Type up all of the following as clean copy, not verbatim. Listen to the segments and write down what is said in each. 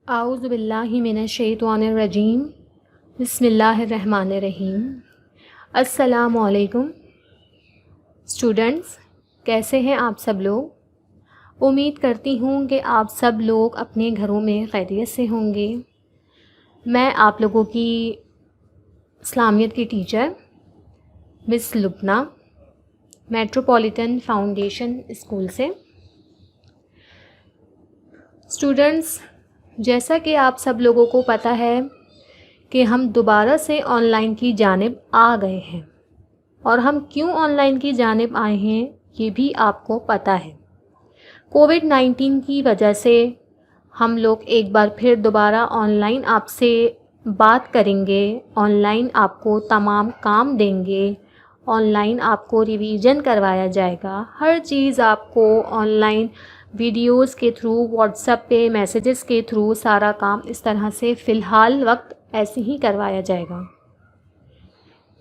اعوذ باللہ من الشیطان الرجیم بسم اللہ الرحمن الرحیم۔ السلام علیکم اسٹوڈنٹس، کیسے ہیں آپ سب لوگ؟ امید کرتی ہوں کہ آپ سب لوگ اپنے گھروں میں خیریت سے ہوں گے۔ میں آپ لوگوں کی اسلامیت کی ٹیچر مس لبنہ، میٹروپولیٹن فاؤنڈیشن اسکول سے۔ اسٹوڈنٹس، جیسا کہ آپ سب لوگوں کو پتہ ہے کہ ہم دوبارہ سے آن لائن کی جانب آ گئے ہیں، اور ہم کیوں آن لائن کی جانب آئے ہیں یہ بھی آپ کو پتہ ہے۔ کووڈ-19 کی وجہ سے ہم لوگ ایک بار پھر دوبارہ آن لائن آپ سے بات کریں گے، آن لائن آپ کو تمام کام دیں گے، آن لائن آپ کو ریویژن کروایا جائے گا، ہر چیز آپ کو آن لائن ویڈیوز کے تھرو، واٹس ایپ پہ میسیجز کے تھرو سارا کام اس طرح سے فی الحال وقت ایسے ہی کروایا جائے گا۔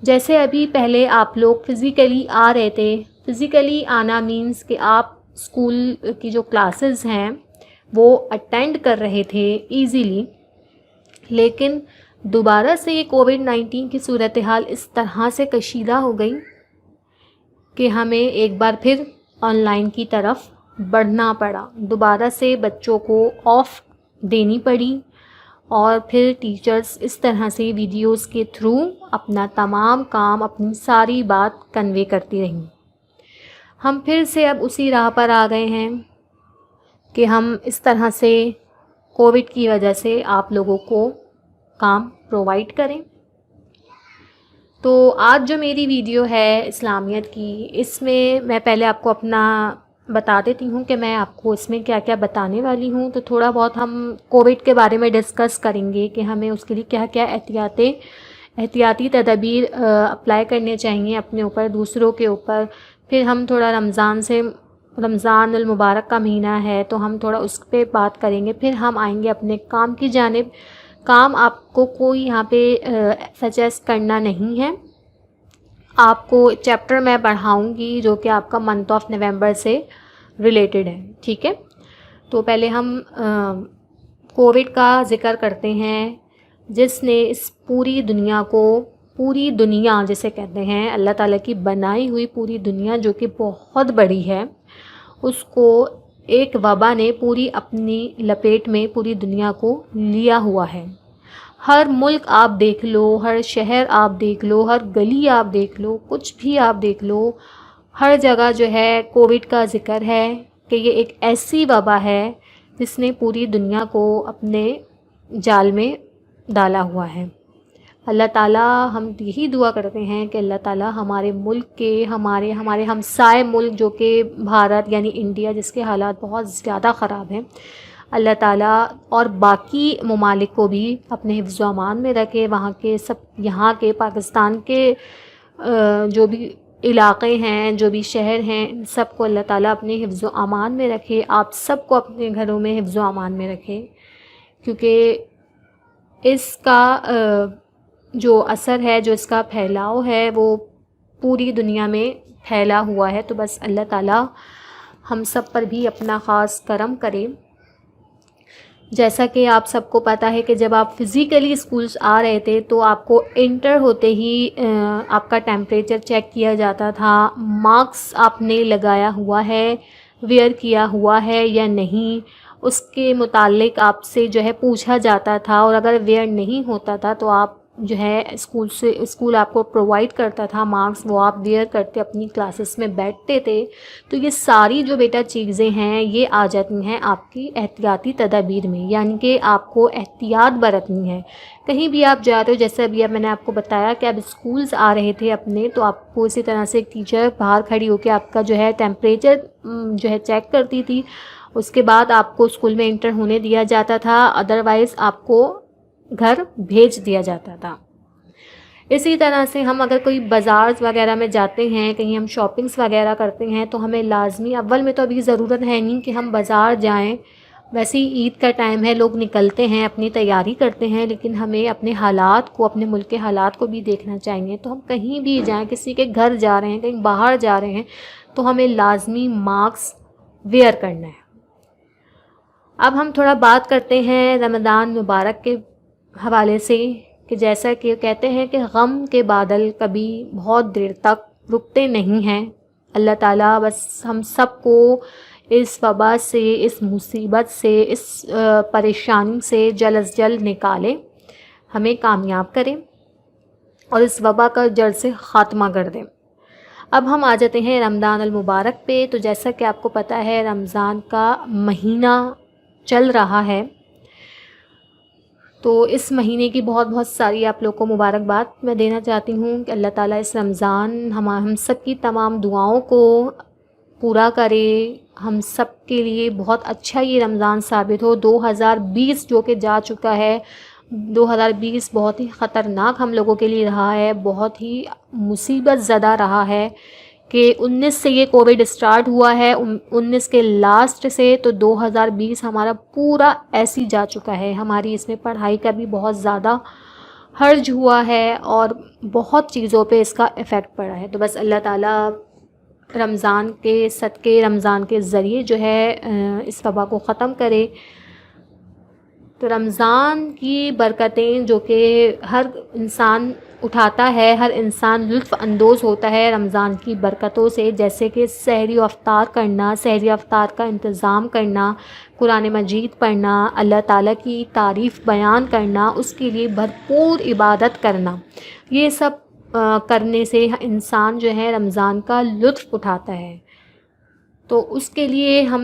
جیسے ابھی پہلے آپ لوگ فزیکلی آ رہے تھے، فزیکلی آنا مینس کہ آپ اسکول کی جو کلاسز ہیں وہ اٹینڈ کر رہے تھے ایزیلی، لیکن دوبارہ سے یہ کووڈ-19 کی صورتحال اس طرح سے کشیدہ ہو گئی کہ ہمیں ایک بار پھر آن لائن کی طرف بڑھنا پڑا۔ دوبارہ سے بچوں کو آف دینی پڑی، اور پھر ٹیچرز اس طرح سے ویڈیوز کے تھرو اپنا تمام کام، اپنی ساری بات کنوے کرتی رہیں۔ ہم پھر سے اب اسی راہ پر آ گئے ہیں کہ ہم اس طرح سے کووڈ کی وجہ سے آپ لوگوں کو کام پرووائڈ کریں۔ تو آج جو میری ویڈیو ہے اسلامیت کی، اس میں پہلے آپ کو اپنا بتا دیتی ہوں کہ میں آپ کو اس میں کیا کیا بتانے والی ہوں۔ تو تھوڑا بہت ہم کووڈ کے بارے میں ڈسکس کریں گے کہ ہمیں اس کے لیے کیا کیا احتیاطی تدابیر اپلائی کرنے چاہیے اپنے اوپر، دوسروں کے اوپر۔ پھر ہم تھوڑا رمضان المبارک کا مہینہ ہے تو ہم تھوڑا اس پہ بات کریں گے۔ پھر ہم آئیں گے اپنے کام کی جانب۔ کام آپ کو کوئی یہاں پہ سجیسٹ کرنا نہیں ہے، آپ کو چیپٹر میں پڑھاؤں گی جو کہ آپ کا منتھ آف نومبر سے ریلیٹڈ ہے، ٹھیک ہے؟ تو پہلے ہم کووڈ کا ذکر کرتے ہیں، جس نے اس پوری دنیا کو، پوری دنیا جسے کہتے ہیں اللہ تعالیٰ کی بنائی ہوئی پوری دنیا جو کہ بہت بڑی ہے، اس کو ایک وبا نے پوری اپنی لپیٹ میں پوری دنیا کو لیا ہوا ہے۔ ہر ملک آپ دیکھ لو، ہر شہر آپ دیکھ لو، ہر گلی آپ دیکھ لو، کچھ بھی آپ دیکھ لو، ہر جگہ جو ہے کووڈ کا ذکر ہے کہ یہ ایک ایسی وبا ہے جس نے پوری دنیا کو اپنے جال میں ڈالا ہوا ہے۔ اللہ تعالیٰ، ہم یہی دعا کرتے ہیں کہ اللہ تعالیٰ ہمارے ملک کے، ہمارے ہمسائے ملک جو کہ بھارت یعنی انڈیا، جس کے حالات بہت زیادہ خراب ہیں، اللہ تعالیٰ اور باقی ممالک کو بھی اپنے حفظ و امان میں رکھے۔ وہاں کے یہاں کے پاکستان کے جو بھی علاقے ہیں، جو بھی شہر ہیں، ان سب کو اللہ تعالیٰ اپنے حفظ و امان میں رکھے۔ آپ سب کو اپنے گھروں میں حفظ و امان میں رکھے، کیونکہ اس کا جو اثر ہے، جو اس کا پھیلاؤ ہے، وہ پوری دنیا میں پھیلا ہوا ہے۔ تو بس اللہ تعالیٰ ہم سب پر بھی اپنا خاص کرم کرے۔ جیسا کہ آپ سب کو پتہ ہے کہ جب آپ فزیکلی اسکولس آ رہے تھے تو آپ کو انٹر ہوتے ہی آپ کا ٹیمپریچر چیک کیا جاتا تھا، ماسک آپ نے لگایا ہوا ہے، ویئر کیا ہوا ہے یا نہیں، اس کے متعلق آپ سے جو ہے پوچھا جاتا تھا، اور اگر ویئر نہیں ہوتا تھا تو آپ جو ہے اسکول آپ کو پرووائڈ کرتا تھا ماسک، وہ آپ ویئر کرتے اپنی کلاسز میں بیٹھتے تھے۔ تو یہ ساری جو بیٹا چیزیں ہیں یہ آ جاتی ہیں آپ کی احتیاطی تدابیر میں، یعنی کہ آپ کو احتیاط برتنی ہے کہیں بھی آپ جا رہے ہو۔ جیسے ابھی میں نے آپ کو بتایا کہ اب اسکولز آ رہے تھے اپنے، تو آپ کو اسی طرح سے ایک ٹیچر باہر کھڑی ہو کے آپ کا جو ہے ٹیمپریچر جو ہے چیک کرتی تھی، اس کے بعد آپ کو اسکول میں انٹر ہونے دیا جاتا تھا، ادروائز آپ کو گھر بھیج دیا جاتا تھا۔ اسی طرح سے ہم اگر کوئی بازار وغیرہ میں جاتے ہیں، کہیں ہم شاپنگس وغیرہ کرتے ہیں، تو ہمیں لازمی، اول میں تو ابھی ضرورت ہے نہیں کہ ہم بازار جائیں، ویسے ہی عید کا ٹائم ہے، لوگ نکلتے ہیں، اپنی تیاری کرتے ہیں، لیکن ہمیں اپنے حالات کو، اپنے ملک کے حالات کو بھی دیکھنا چاہیے۔ تو ہم کہیں بھی جائیں، کسی کے گھر جا رہے ہیں، کہیں باہر جا رہے ہیں، تو ہمیں لازمی ماسک ویئر کرنا ہے۔ اب ہم تھوڑا بات کرتے ہیں رمضان مبارک کے حوالے سے، کہ جیسا کہ کہتے ہیں کہ غم کے بادل کبھی بہت دیر تک رکتے نہیں ہیں۔ اللہ تعالیٰ بس ہم سب کو اس وبا سے، اس مصیبت سے، اس پریشانی سے جلد از جلد نکالے، ہمیں کامیاب کرے اور اس وبا کا جڑ سے خاتمہ کر دیں۔ اب ہم آ جاتے ہیں رمضان المبارک پہ۔ تو جیسا کہ آپ کو پتہ ہے رمضان کا مہینہ چل رہا ہے، تو اس مہینے کی بہت بہت ساری آپ لوگ کو مبارکباد میں دینا چاہتی ہوں کہ اللہ تعالیٰ اس رمضان ہم سب کی تمام دعاؤں کو پورا کرے، ہم سب کے لیے بہت اچھا یہ رمضان ثابت ہو۔ 2020 جو کہ جا چکا ہے، 2020 بہت ہی خطرناک ہم لوگوں کے لیے رہا ہے، بہت ہی مصیبت زدہ رہا ہے کہ 19 سے یہ کووڈ اسٹارٹ ہوا ہے، 19 کے لاسٹ سے، تو 2020 ہمارا پورا ایسی جا چکا ہے۔ ہماری اس میں پڑھائی کا بھی بہت زیادہ حرج ہوا ہے اور بہت چیزوں پہ اس کا ایفیکٹ پڑا ہے۔ تو بس اللہ تعالیٰ رمضان کے صدقے رمضان کے ذریعے جو ہے اس وبا کو ختم کرے۔ تو رمضان کی برکتیں جو کہ ہر انسان اٹھاتا ہے، ہر انسان لطف اندوز ہوتا ہے رمضان کی برکتوں سے، جیسے کہ سحری و افطار کرنا، سحری افطار کا انتظام کرنا، قرآن مجید پڑھنا، اللہ تعالیٰ کی تعریف بیان کرنا، اس کے لیے بھرپور عبادت کرنا، یہ سب کرنے سے انسان جو ہے رمضان کا لطف اٹھاتا ہے۔ تو اس کے لیے ہم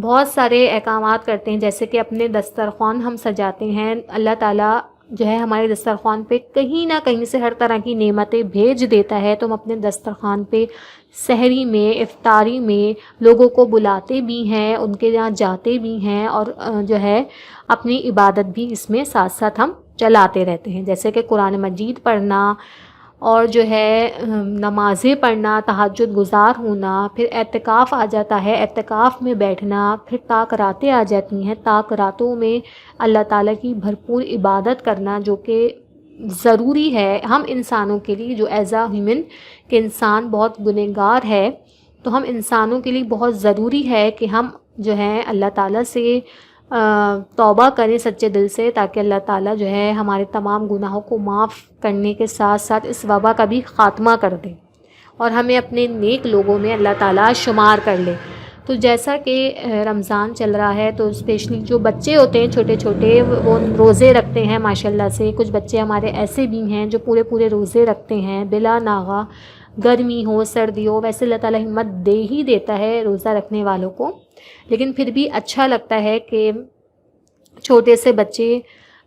بہت سارے احکامات کرتے ہیں، جیسے کہ اپنے دسترخوان ہم سجاتے ہیں۔ اللہ تعالیٰ جو ہے ہمارے دسترخوان پہ کہیں نہ کہیں سے ہر طرح کی نعمتیں بھیج دیتا ہے، تو ہم اپنے دسترخوان پہ سحری میں، افطاری میں لوگوں کو بلاتے بھی ہیں، ان کے یہاں جاتے بھی ہیں، اور جو ہے اپنی عبادت بھی اس میں ساتھ ساتھ ہم چلاتے رہتے ہیں، جیسے کہ قرآن مجید پڑھنا، اور جو ہے نمازیں پڑھنا، تہجد گزار ہونا، پھر اعتکاف آ جاتا ہے، اعتکاف میں بیٹھنا، پھر تاک راتیں آ جاتی ہیں، تاک راتوں میں اللہ تعالیٰ کی بھرپور عبادت کرنا، جو کہ ضروری ہے ہم انسانوں کے لیے، جو ایز اے ہیومن کہ انسان بہت گنہگار ہے، تو ہم انسانوں کے لیے بہت ضروری ہے کہ ہم جو ہے اللہ تعالیٰ سے توبہ کریں سچے دل سے، تاکہ اللہ تعالیٰ جو ہے ہمارے تمام گناہوں کو معاف کرنے کے ساتھ ساتھ اس وبا کا بھی خاتمہ کر دے اور ہمیں اپنے نیک لوگوں میں اللہ تعالیٰ شمار کر لے۔ تو جیسا کہ رمضان چل رہا ہے، تو اسپیشلی جو بچے ہوتے ہیں چھوٹے چھوٹے، وہ روزے رکھتے ہیں ماشاءاللہ سے۔ کچھ بچے ہمارے ایسے بھی ہیں جو پورے روزے رکھتے ہیں بلا ناغہ، گرمی ہو سردی ہو، ویسے اللہ تعالیٰ ہمت دے ہی دیتا ہے روزہ رکھنے والوں کو، لیکن پھر بھی اچھا لگتا ہے کہ چھوٹے سے بچے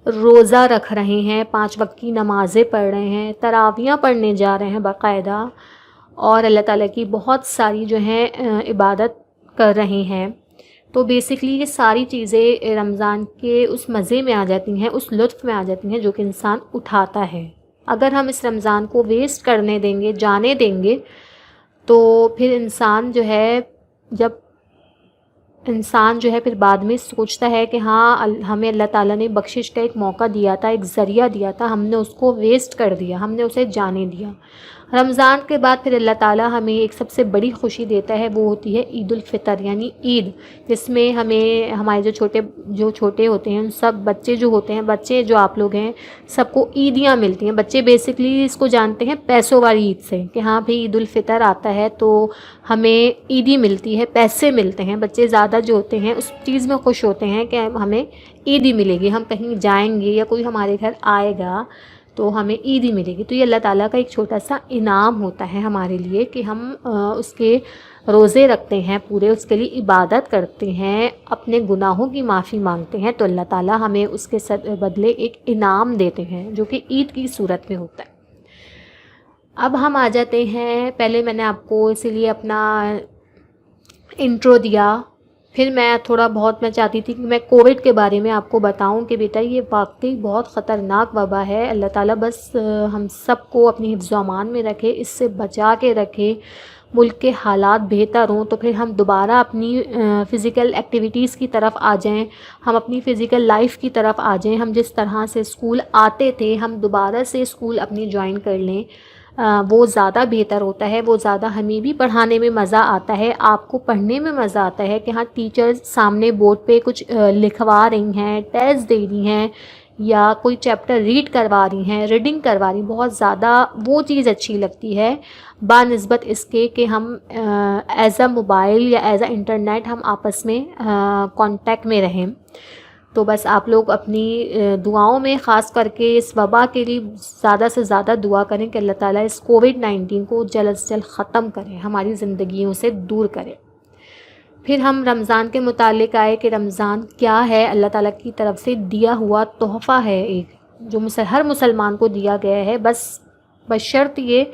روزہ رکھ رہے ہیں، 5 وقت کی نمازیں پڑھ رہے ہیں، تراویحیں پڑھنے جا رہے ہیں باقاعدہ، اور اللہ تعالیٰ کی بہت ساری جو ہیں عبادت کر رہے ہیں۔ تو بیسکلی یہ ساری چیزیں رمضان کے اس مزے میں آ جاتی ہیں، اس لطف میں آ جاتی ہیں جو کہ انسان اٹھاتا ہے۔ اگر ہم اس رمضان کو ویسٹ کرنے دیں گے، جانے دیں گے، تو پھر انسان جو ہے پھر بعد میں سوچتا ہے کہ ہاں ہمیں اللہ تعالیٰ نے بخشش کا ایک موقع دیا تھا، ایک ذریعہ دیا تھا، ہم نے اس کو ویسٹ کر دیا، ہم نے اسے جانے دیا۔ رمضان کے بعد پھر اللہ تعالیٰ ہمیں ایک سب سے بڑی خوشی دیتا ہے، وہ ہوتی ہے عید الفطر، یعنی عید، جس میں ہمیں ہمارے جو چھوٹے ہوتے ہیں، ان سب بچے جو ہوتے ہیں، بچے جو آپ لوگ ہیں، سب کو عیدیاں ملتی ہیں۔ بچے بیسکلی اس کو جانتے ہیں پیسوں والی عید سے، کہ ہاں بھئی عید الفطر آتا ہے تو ہمیں عیدی ملتی ہے، پیسے ملتے ہیں۔ بچے زیادہ جو ہوتے ہیں اس چیز میں خوش ہوتے ہیں کہ ہمیں عیدی ملے گی، ہم کہیں جائیں گے یا کوئی ہمارے گھر آئے گا تو ہمیں عیدی ملے گی۔ تو یہ اللہ تعالیٰ کا ایک چھوٹا سا انعام ہوتا ہے ہمارے لیے کہ ہم اس کے روزے رکھتے ہیں پورے، اس کے لیے عبادت کرتے ہیں، اپنے گناہوں کی معافی مانگتے ہیں، تو اللہ تعالیٰ ہمیں اس کے بدلے ایک انعام دیتے ہیں جو کہ عید کی صورت میں ہوتا ہے۔ اب ہم آ جاتے ہیں، پہلے میں نے آپ کو اسی لیے اپنا انٹرو دیا، پھر میں چاہتی تھی کہ میں کووڈ کے بارے میں آپ کو بتاؤں کہ بیٹا یہ واقعی بہت خطرناک وبا ہے۔ اللہ تعالیٰ بس ہم سب کو اپنی حفظ و امان میں رکھے، اس سے بچا کے رکھے، ملک کے حالات بہتر ہوں تو پھر ہم دوبارہ اپنی فزیکل ایکٹیویٹیز کی طرف آ جائیں، ہم اپنی فزیکل لائف کی طرف آ جائیں، ہم جس طرح سے اسکول آتے تھے ہم دوبارہ سے اسکول اپنی جوائن کر لیں۔ وہ زیادہ بہتر ہوتا ہے، وہ زیادہ ہمیں بھی پڑھانے میں مزہ آتا ہے، آپ کو پڑھنے میں مزہ آتا ہے کہ ہاں ٹیچر سامنے بورڈ پہ کچھ لکھوا رہی ہیں، ٹیسٹ دے رہی ہیں یا کوئی چیپٹر ریڈ کروا رہی ہیں، ریڈنگ کروا رہی ہیں، بہت زیادہ وہ چیز اچھی لگتی ہے بنسبت اس کے کہ ہم ایز اے موبائل یا ایز اے انٹرنیٹ ہم آپس میں کانٹیکٹ میں رہیں۔ تو بس آپ لوگ اپنی دعاؤں میں خاص کر کے اس وبا کے لیے زیادہ سے زیادہ دعا کریں کہ اللہ تعالیٰ اس کووڈ-19 کو جلد سے جلد ختم کرے، ہماری زندگیوں سے دور کرے۔ پھر ہم رمضان کے متعلق آئے کہ رمضان کیا ہے، اللہ تعالیٰ کی طرف سے دیا ہوا تحفہ ہے ایک جو ہر مسلمان کو دیا گیا ہے، بس بشرط یہ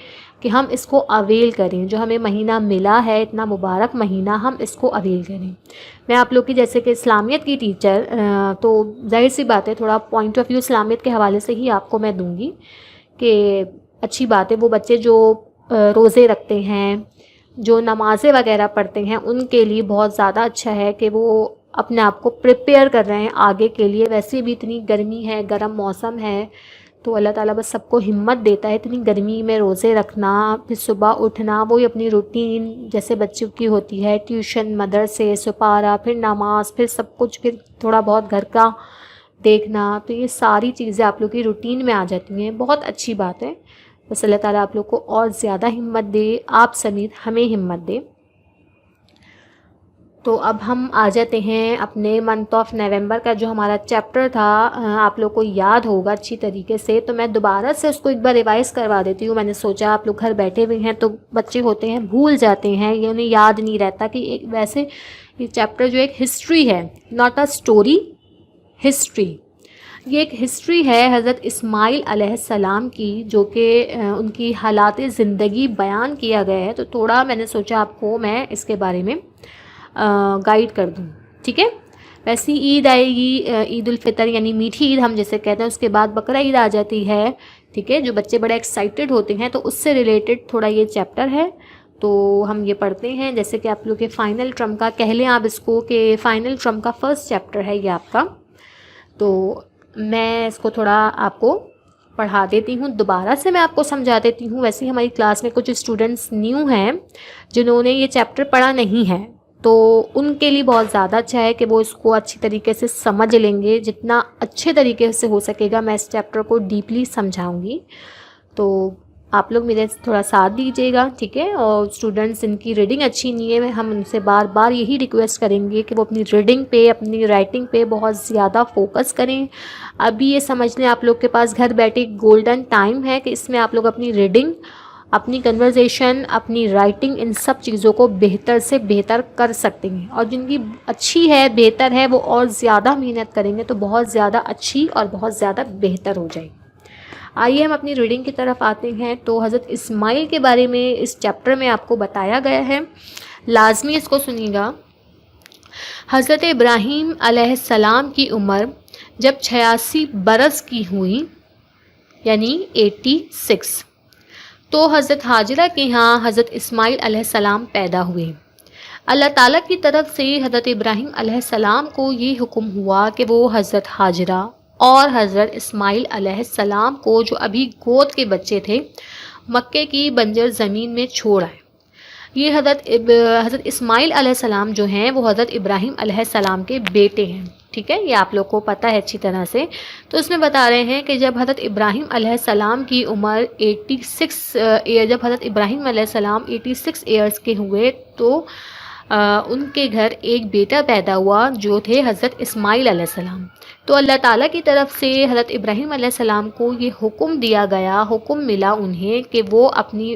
کہ ہم اس کو اویل کریں، جو ہمیں مہینہ ملا ہے اتنا مبارک مہینہ، ہم اس کو اویل کریں۔ میں آپ لوگ کی جیسے کہ اسلامیت کی ٹیچر، تو ظاہر سی بات ہے تھوڑا پوائنٹ آف ویو اسلامیت کے حوالے سے ہی آپ کو میں دوں گی کہ اچھی بات ہے وہ بچے جو روزے رکھتے ہیں، جو نمازیں وغیرہ پڑھتے ہیں، ان کے لیے بہت زیادہ اچھا ہے کہ وہ اپنے آپ کو پریپیئر کر رہے ہیں آگے کے لیے۔ ویسے بھی اتنی گرمی ہے، گرم موسم ہے، تو اللہ تعالیٰ بس سب کو ہمت دیتا ہے اتنی گرمی میں روزے رکھنا، پھر صبح اٹھنا، وہی اپنی روٹین جیسے بچوں کی ہوتی ہے، ٹیوشن، مدرسے، سپارہ، پھر نماز، پھر سب کچھ، پھر تھوڑا بہت گھر کا دیکھنا، تو یہ ساری چیزیں آپ لوگ کی روٹین میں آ جاتی ہیں، بہت اچھی بات ہے۔ بس اللہ تعالیٰ آپ لوگ کو اور زیادہ ہمت دے، آپ سمیت ہمیں ہمت دے۔ تو اب ہم آ جاتے ہیں اپنے منتھ آف نومبر کا جو ہمارا چیپٹر تھا، آپ لوگ کو یاد ہوگا اچھی طریقے سے، تو میں دوبارہ سے اس کو ایک بار ریوائز کروا دیتی ہوں۔ میں نے سوچا آپ لوگ گھر بیٹھے ہوئے ہیں تو بچے ہوتے ہیں بھول جاتے ہیں، یہ انہیں یاد نہیں رہتا کہ ایک ویسے یہ چیپٹر جو ایک ہسٹری ہے، ناٹ اے اسٹوری، ہسٹری، یہ ایک ہسٹری ہے حضرت اسماعیل علیہ السلام کی، جو کہ ان کی حالات زندگی بیان کیا گیا ہے، تو تھوڑا میں نے سوچا آپ کو میں اس کے بارے میں گائیڈ کر دوں، ٹھیک ہے۔ ویسی عید آئے گی، عید الفطر یعنی میٹھی عید ہم جیسے کہتے ہیں، اس کے بعد بقرہ عید آ جاتی ہے، ٹھیک ہے، جو بچے بڑے ایکسائٹیڈ ہوتے ہیں، تو اس سے ریلیٹڈ تھوڑا یہ چیپٹر ہے، تو ہم یہ پڑھتے ہیں جیسے کہ آپ لوگ کے فائنل ٹرم کا کہہ لیں آپ اس کو کہ فائنل ٹرم کا فرسٹ چیپٹر ہے یہ آپ کا، تو میں اس کو تھوڑا آپ کو پڑھا دیتی ہوں، دوبارہ سے میں آپ کو سمجھا دیتی ہوں۔ ویسے ہماری کلاس میں کچھ اسٹوڈنٹس نیو ہیں جنہوں نے یہ چیپٹر پڑھا نہیں ہے، تو ان کے لیے بہت زیادہ اچھا ہے کہ وہ اس کو اچھی طریقے سے سمجھ لیں گے، جتنا اچھے طریقے سے ہو سکے گا میں اس چیپٹر کو ڈیپلی سمجھاؤں گی، تو آپ لوگ میرے تھوڑا ساتھ دیجیے گا، ٹھیک ہے۔ اور اسٹوڈنٹس ان کی ریڈنگ اچھی نہیں ہے، ہم ان سے بار بار یہی ریکویسٹ کریں گے کہ وہ اپنی ریڈنگ پہ، اپنی رائٹنگ پہ بہت زیادہ فوکس کریں۔ ابھی یہ سمجھ لیں آپ لوگ کے پاس گھر بیٹھے گولڈن ٹائم ہے کہ اس میں آپ لوگ اپنی ریڈنگ، اپنی کنورزیشن، اپنی رائٹنگ، ان سب چیزوں کو بہتر سے بہتر کر سکتے ہیں، اور جن کی اچھی ہے، بہتر ہے، وہ اور زیادہ محنت کریں گے تو بہت زیادہ اچھی اور بہت زیادہ بہتر ہو جائے گی۔ آئیے ہم اپنی ریڈنگ کی طرف آتے ہیں۔ تو حضرت اسماعیل کے بارے میں اس چیپٹر میں آپ کو بتایا گیا ہے، لازمی اس کو سنیے گا۔ حضرت ابراہیم علیہ السلام کی عمر جب 86 برس کی ہوئی، یعنی 86، تو حضرت حاجرہ کے ہاں حضرت اسماعیل علیہ السلام پیدا ہوئے۔ اللہ تعالیٰ کی طرف سے حضرت ابراہیم علیہ السلام کو یہ حکم ہوا کہ وہ حضرت حاجرہ اور حضرت اسماعیل علیہ السلام کو، جو ابھی گود کے بچے تھے، مکے کی بنجر زمین میں چھوڑ آئے۔ یہ حضرت اسماعیل علیہ السلام جو ہیں وہ حضرت ابراہیم علیہ السلام کے بیٹے ہیں، ٹھیک ہے، یہ آپ لوگ کو پتہ ہے اچھی طرح سے۔ تو اس میں بتا رہے ہیں کہ جب حضرت ابراہیم علیہ السلام کی عمر 86 جب حضرت ابراہیم علیہ السلام 86 ایئرس کے ہوئے تو ان کے گھر ایک بیٹا پیدا ہوا جو تھے حضرت اسماعیل علیہ السلام۔ تو اللہ تعالیٰ کی طرف سے حضرت ابراہیم علیہ السلام کو یہ حکم دیا گیا، حکم ملا انہیں کہ وہ اپنی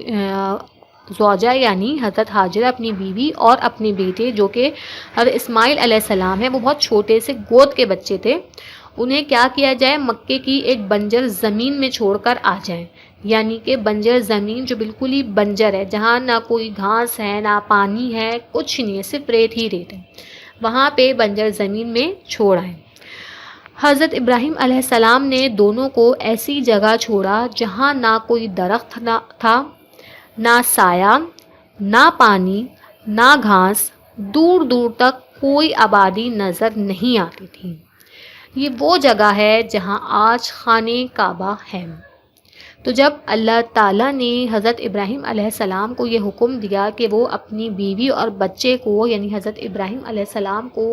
زوجہ یعنی حضرت حاجرہ، اپنی بیوی اور اپنے بیٹے جو کہ حضرت اسماعیل علیہ السلام ہیں، وہ بہت چھوٹے سے گود کے بچے تھے، انہیں کیا کیا جائے، مکے کی ایک بنجر زمین میں چھوڑ کر آ جائیں، یعنی کہ بنجر زمین جو بالکل ہی بنجر ہے، جہاں نہ کوئی گھاس ہے، نہ پانی ہے، کچھ نہیں ہے، صرف ریت ہی ریت ہے، وہاں پہ بنجر زمین میں چھوڑ آئے۔ حضرت ابراہیم علیہ السلام نے دونوں کو ایسی جگہ چھوڑا جہاں نہ کوئی درخت تھا، نہ سایہ، نہ پانی، نہ گھاس، دور دور تک کوئی آبادی نظر نہیں آتی تھی۔ یہ وہ جگہ ہے جہاں آج خانہ کعبہ ہے۔ تو جب اللہ تعالیٰ نے حضرت ابراہیم علیہ السلام کو یہ حکم دیا کہ وہ اپنی بیوی اور بچے کو یعنی حضرت ابراہیم علیہ السلام کو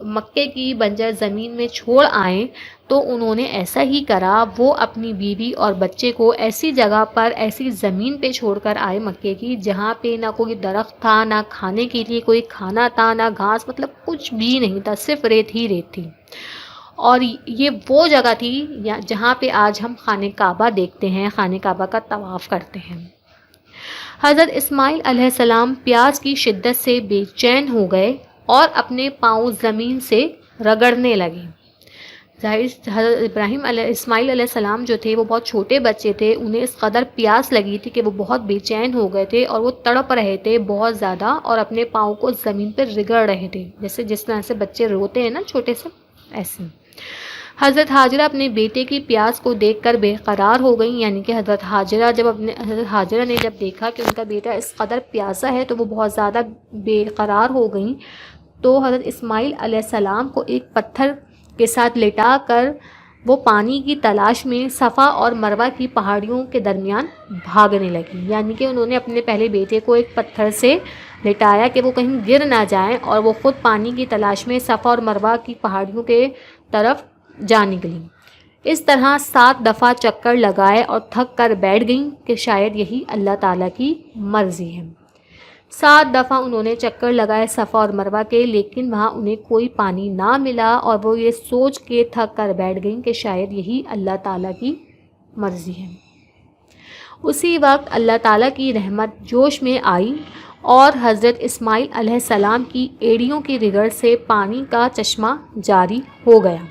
مکے کی بنجر زمین میں چھوڑ آئیں، تو انہوں نے ایسا ہی کرا۔ وہ اپنی بیوی اور بچے کو ایسی جگہ پر، ایسی زمین پہ چھوڑ کر آئے مکے کی، جہاں پہ نہ کوئی درخت تھا، نہ کھانے کے لیے کوئی کھانا تھا، نہ گھاس، مطلب کچھ بھی نہیں تھا، صرف ریت ہی ریت تھی۔ اور یہ وہ جگہ تھی جہاں پہ آج ہم خانہ کعبہ دیکھتے ہیں، خانہ کعبہ کا طواف کرتے ہیں۔ حضرت اسماعیل علیہ السلام پیاس کی شدت سے بے چین ہو گئے اور اپنے پاؤں زمین سے رگڑنے لگے۔ ظاہر حضرت اسماعیل علیہ السلام جو تھے وہ بہت چھوٹے بچے تھے، انہیں اس قدر پیاس لگی تھی کہ وہ بہت بے چین ہو گئے تھے اور وہ تڑپ رہے تھے بہت زیادہ، اور اپنے پاؤں کو زمین پہ رگڑ رہے تھے، جیسے جس طرح سے بچے روتے ہیں نا چھوٹے سے، ایسے۔ حضرت حاجرہ اپنے بیٹے کی پیاس کو دیکھ کر بے قرار ہو گئیں، یعنی کہ حضرت حاجرہ نے جب دیکھا کہ ان کا بیٹا اس قدر پیاسا ہے تو وہ بہت زیادہ بے قرار ہو گئیں۔ تو حضرت اسماعیل علیہ السلام کو ایک پتھر کے ساتھ لٹا کر وہ پانی کی تلاش میں صفا اور مروہ کی پہاڑیوں کے درمیان بھاگنے لگی، یعنی کہ انہوں نے اپنے پہلے بیٹے کو ایک پتھر سے لٹایا کہ وہ کہیں گر نہ جائیں، اور وہ خود پانی کی تلاش میں صفا اور مروہ کی پہاڑیوں کے طرف جا نکلیں۔ اس طرح 7 دفعہ چکر لگائے اور تھک کر بیٹھ گئیں کہ شاید یہی اللہ تعالیٰ کی مرضی ہے۔ 7 دفعہ انہوں نے چکر لگائے صفا اور مروہ کے، لیکن وہاں انہیں کوئی پانی نہ ملا، اور وہ یہ سوچ کے تھک کر بیٹھ گئیں کہ شاید یہی اللہ تعالیٰ کی مرضی ہے۔ اسی وقت اللہ تعالیٰ کی رحمت جوش میں آئی اور حضرت اسماعیل علیہ السلام کی ایڑیوں کی رگڑ سے پانی کا چشمہ جاری ہو گیا۔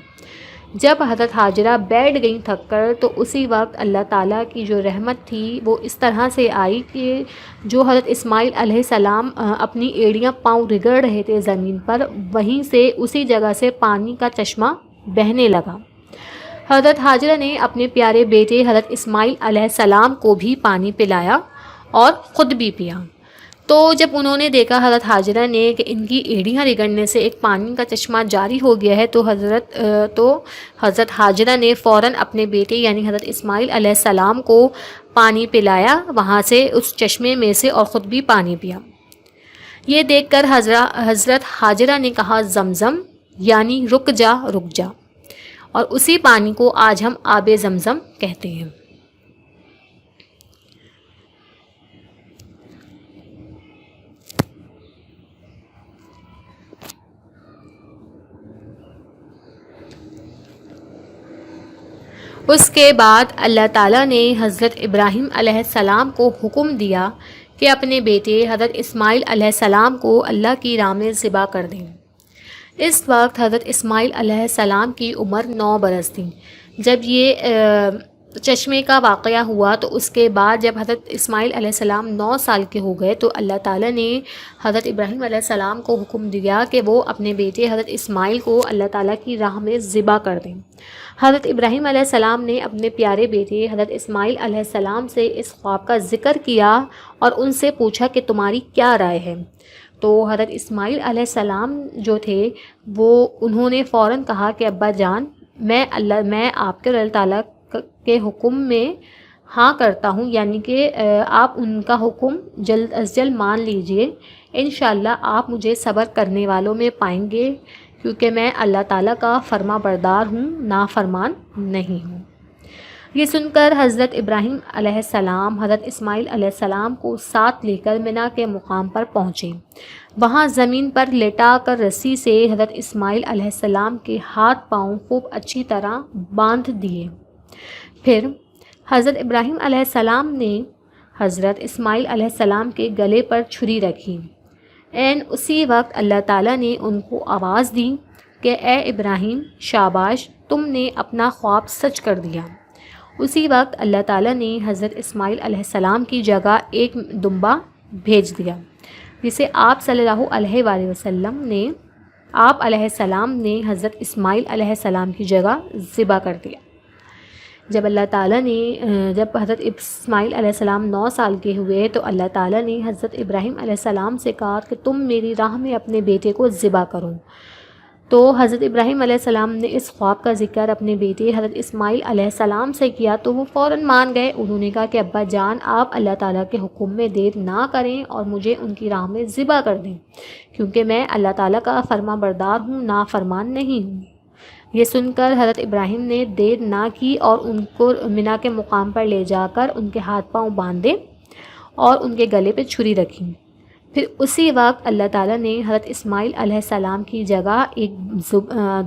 جب حضرت حاجرہ بیٹھ گئیں تھک کر، تو اسی وقت اللہ تعالیٰ کی جو رحمت تھی وہ اس طرح سے آئی کہ جو حضرت اسماعیل علیہ السلام اپنی ایڑیاں پاؤں رگڑ رہے تھے زمین پر، وہیں سے اسی جگہ سے پانی کا چشمہ بہنے لگا۔ حضرت حاجرہ نے اپنے پیارے بیٹے حضرت اسماعیل علیہ السلام کو بھی پانی پلایا اور خود بھی پیا۔ تو جب انہوں نے دیکھا حضرت حاجرہ نے کہ ان کی ایڑیاں رگڑنے سے ایک پانی کا چشمہ جاری ہو گیا ہے، تو حضرت حاجرہ نے فوراً اپنے بیٹے یعنی حضرت اسماعیل علیہ السلام کو پانی پلایا وہاں سے، اس چشمے میں سے، اور خود بھی پانی پیا۔ یہ دیکھ کر حضرت حاجرہ نے کہا زمزم، یعنی رک جا رک جا، اور اسی پانی کو آج ہم آب زمزم کہتے ہیں۔ اس کے بعد اللہ تعالیٰ نے حضرت ابراہیم علیہ السلام کو حکم دیا کہ اپنے بیٹے حضرت اسماعیل علیہ السلام کو اللہ کی راہ میں ذبح کر دیں۔ اس وقت حضرت اسماعیل علیہ السلام کی عمر 9 برس تھی۔ جب یہ چشمے کا واقعہ ہوا تو اس کے بعد جب حضرت اسماعیل علیہ السلام 9 سال کے ہو گئے، تو اللہ تعالیٰ نے حضرت ابراہیم علیہ السلام کو حکم دیا کہ وہ اپنے بیٹے حضرت اسماعیل کو اللہ تعالیٰ کی راہ میں ذبح کر دیں۔ حضرت ابراہیم علیہ السلام نے اپنے پیارے بیٹے حضرت اسماعیل علیہ السلام سے اس خواب کا ذکر کیا اور ان سے پوچھا کہ تمہاری کیا رائے ہے؟ تو حضرت اسماعیل علیہ السلام جو تھے انہوں نے فوراً کہا کہ ابا جان، میں آپ کے اللہ تعالیٰ کے حکم میں ہاں کرتا ہوں، یعنی کہ آپ ان کا حکم جلد از جلد مان لیجئے، انشاءاللہ آپ مجھے صبر کرنے والوں میں پائیں گے، کیونکہ میں اللہ تعالیٰ کا فرما بردار ہوں، نافرمان نہیں ہوں۔ یہ سن کر حضرت ابراہیم علیہ السلام حضرت اسماعیل علیہ السلام کو ساتھ لے کر منا کے مقام پر پہنچے۔ وہاں زمین پر لٹا کر رسی سے حضرت اسماعیل علیہ السلام کے ہاتھ پاؤں خوب اچھی طرح باندھ دیے۔ پھر حضرت ابراہیم علیہ السلام نے حضرت اسماعیل علیہ السلام کے گلے پر چھری رکھی۔ عین اسی وقت اللہ تعالیٰ نے ان کو آواز دی کہ اے ابراہیم، شاباش، تم نے اپنا خواب سچ کر دیا۔ اسی وقت اللہ تعالیٰ نے حضرت اسماعیل علیہ السلام کی جگہ ایک دمبا بھیج دیا، جسے آپ صلی اللہ علیہ وآلہ وسلم نے علیہ السلام نے حضرت اسماعیل علیہ السلام کی جگہ ذبح کر دیا۔ جب حضرت اسماعیل علیہ السلام 9 سال کے ہوئے تو اللہ تعالیٰ نے حضرت ابراہیم علیہ السلام سے کہا کہ تم میری راہ میں اپنے بیٹے کو ذبح کرو۔ تو حضرت ابراہیم علیہ السلام نے اس خواب کا ذکر اپنے بیٹے حضرت اسماعیل علیہ السلام سے کیا تو وہ فوراً مان گئے۔ انہوں نے کہا کہ ابا جان آپ اللہ تعالیٰ کے حکم میں دیر نہ کریں اور مجھے ان کی راہ میں ذبح کر دیں، کیونکہ میں اللہ تعالیٰ کا فرما بردار ہوں، نافرمان نہیں ہوں۔ یہ سن کر حضرت ابراہیم نے دیر نہ کی اور ان کو منا کے مقام پر لے جا کر ان کے ہاتھ پاؤں باندھے اور ان کے گلے پہ چھری رکھی۔ پھر اسی وقت اللہ تعالیٰ نے حضرت اسماعیل علیہ السلام کی جگہ ایک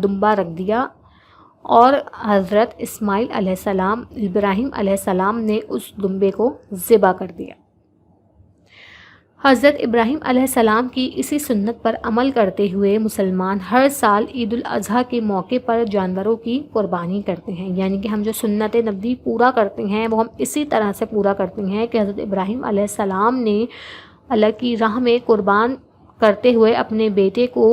دمبا رکھ دیا اور حضرت اسماعیل علیہ السلام ابراہیم علیہ السلام نے اس دمبے کو ذبح کر دیا۔ حضرت ابراہیم علیہ السلام کی اسی سنت پر عمل کرتے ہوئے مسلمان ہر سال عید الاضحیٰ کے موقع پر جانوروں کی قربانی کرتے ہیں، یعنی کہ ہم جو سنت نبوی پورا کرتے ہیں وہ ہم اسی طرح سے پورا کرتے ہیں کہ حضرت ابراہیم علیہ السلام نے اللہ کی راہ میں قربان کرتے ہوئے اپنے بیٹے کو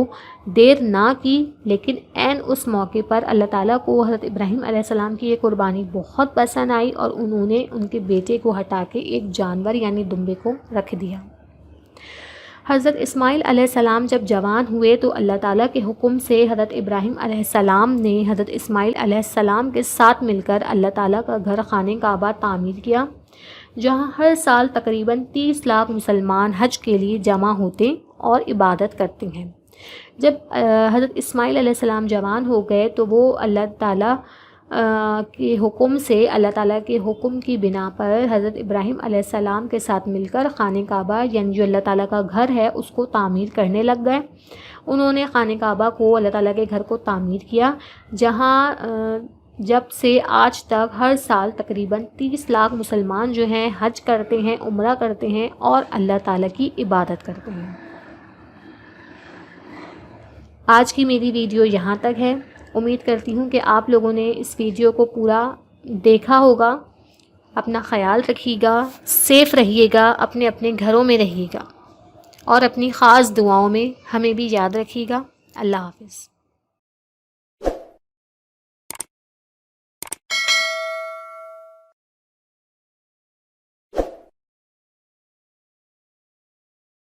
دیر نہ کی، لیکن عین اس موقع پر اللہ تعالیٰ کو حضرت ابراہیم علیہ السلام کی یہ قربانی بہت پسند آئی اور انہوں نے ان کے بیٹے کو ہٹا کے ایک جانور یعنی دمبے کو رکھ دیا۔ حضرت اسماعیل علیہ السلام جب جوان ہوئے تو اللہ تعالیٰ کے حکم سے حضرت ابراہیم علیہ السلام نے حضرت اسماعیل علیہ السلام کے ساتھ مل کر اللہ تعالیٰ کا گھر خانہ کعبہ تعمیر کیا، جہاں ہر سال تقریباً 30 لاکھ مسلمان حج کے لیے جمع ہوتے اور عبادت کرتے ہیں۔ جب حضرت اسماعیل علیہ السلام جوان ہو گئے تو وہ اللہ تعالیٰ کے حکم سے اللہ تعالیٰ کے حکم کی بنا پر حضرت ابراہیم علیہ السلام کے ساتھ مل کر خانہ کعبہ یعنی جو اللہ تعالیٰ کا گھر ہے اس کو تعمیر کرنے لگ گئے۔ انہوں نے خانہ کعبہ کو اللہ تعالیٰ کے گھر کو تعمیر کیا، جہاں جب سے آج تک ہر سال تقریباً 30 لاکھ مسلمان جو ہیں حج کرتے ہیں، عمرہ کرتے ہیں اور اللہ تعالیٰ کی عبادت کرتے ہیں۔ آج کی میری ویڈیو یہاں تک ہے۔ امید کرتی ہوں کہ آپ لوگوں نے اس ویڈیو کو پورا دیکھا ہوگا۔ اپنا خیال رکھیے گا، سیف رہیے گا، اپنے اپنے گھروں میں رہیے گا اور اپنی خاص دعاؤں میں ہمیں بھی یاد رکھیے گا۔ اللہ حافظ۔